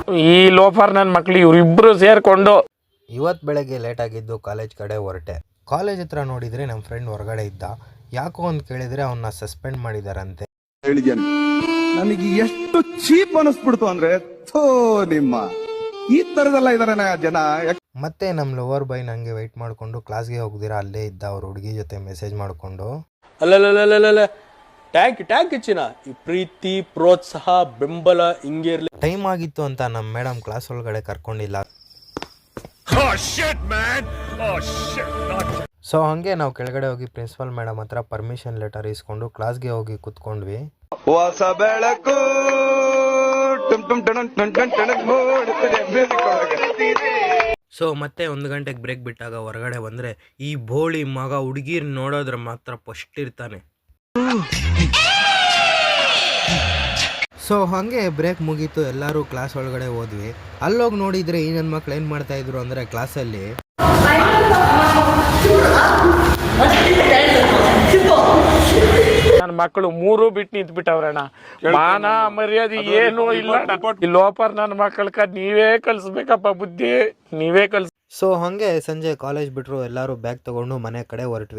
ಈ ಲೋಫರ್ ನನ್ನ ಮಕ್ಳು ಇವರಿಬ್ರು ಸೇರ್ಕೊಂಡು ಇವತ್ತು ಬೆಳಗ್ಗೆ ಲೇಟ್ ಆಗಿದ್ದು ಕಾಲೇಜ್ ಕಡೆ ಹೊರಟೆ. ಕಾಲೇಜ್ ಹತ್ರ ನೋಡಿದ್ರೆ ನಮ್ಮ ಫ್ರೆಂಡ್ ಹೊರಗಡೆ ಇದ್ದ. ಯಾಕೋ ಅಂತ ಕೇಳಿದ್ರೆ ಅವನ್ನ ಸಸ್ಪೆಂಡ್ ಮಾಡಿದಾರಂತೆ. ನನಗೆ ಎಷ್ಟು ಚೀಪ್ ಅನಿಸ್ಬಿಡ್ತು ಅಂದ್ರೆ ನಿಮ್ಮ ಈ ತರದೆಲ್ಲ ಇದಾರೆ ಜನ. ಮತ್ತೆ ನಮ್ಮ ಲವರ್ ಬಾಯ್ ನಂಗೆ ವೆಯ್ಟ್ ಮಾಡ್ಕೊಂಡು ಕ್ಲಾಸ್ಗೆ ಹೋಗ್ದಿರಾ ಅಲ್ಲೇ ಇದ್ದ ಅವ್ರ ಹುಡುಗಿ ಜೊತೆ ಮೆಸೇಜ್ ಮಾಡ್ಕೊಂಡು. ಅಲ್ಲ ಟ್ಯಾಂಕ್ ಚಿನ್ನ, ಈ ಪ್ರೀತಿ ಪ್ರೋತ್ಸಾಹ ಬೆಂಬಲ ಹಿಂಗೆ ಇರ್ಲಿ. ಟೈಮ್ ಆಗಿತ್ತು ಅಂತ ನಮ್ಮ ಮೇಡಮ್ ಕ್ಲಾಸ್ ಒಳಗಡೆ ಕರ್ಕೊಂಡಿಲ್ಲ. ಸೊ ಹಂಗೆ ನಾವು ಕೆಳಗಡೆ ಹೋಗಿ ಪ್ರಿನ್ಸಿಪಲ್ ಮೇಡಮ್ ಹತ್ರ ಪರ್ಮಿಷನ್ ಲೆಟರ್ ಇಸ್ಕೊಂಡು ಕ್ಲಾಸ್ಗೆ ಹೋಗಿ ಕುತ್ಕೊಂಡ್ವಿ. ಹೊಸ ಬೆಳಕು ಸೊ ಮತ್ತೆ 1 ಗಂಟೆಗೆ ಬ್ರೇಕ್ ಬಿಟ್ಟಾಗ ಹೊರಗಡೆ ಬಂದ್ರೆ ಈ ಬೋಳಿ ಮಗ ಹುಡುಗಿರ್ ನೋಡೋದ್ರ ಮಾತ್ರ ಫಸ್ಟ್ ಇರ್ತಾನೆ. ಸೊ ಹಂಗೆ ಬ್ರೇಕ್ ಮುಗೀತು, ಎಲ್ಲರೂ ಕ್ಲಾಸ್ ಒಳಗಡೆ ಹೋದ್ವಿ. ಅಲ್ಲೋಗಿ ನೋಡಿದ್ರೆ ಈ ನನ್ನ ಮಕ್ಳು ಏನು ಮಾಡ್ತಾ ಇದ್ರು ಅಂದರೆ ಕ್ಲಾಸಲ್ಲಿ ನನ್ನ ಮಕ್ಕಳು 3 ಬಿಟ್ಟು ನಿಂತ್ಬಿಟ್ಟವ್ರಣ್ಣ. ಮಾನ ಮರ್ಯಾದೆ ಏನು ಇಲ್ಲ. ಈ ಲೋಫರ್ ನನ್ನ ಮಕ್ಕಳ ನೀವೇ ಕಲ್ಸ್ಬೇಕಪ್ಪ, ಬುದ್ಧಿ ನೀವೇ ಕಲ್ಸ್. ಸೊ ಹಂಗೆ ಸಂಜೆ ಕಾಲೇಜ್ ಬಿಟ್ಟರು, ಎಲ್ಲರೂ ಬ್ಯಾಗ್ ತಗೊಂಡು ಮನೆ ಕಡೆ ಹೊರಟ್ವಿ.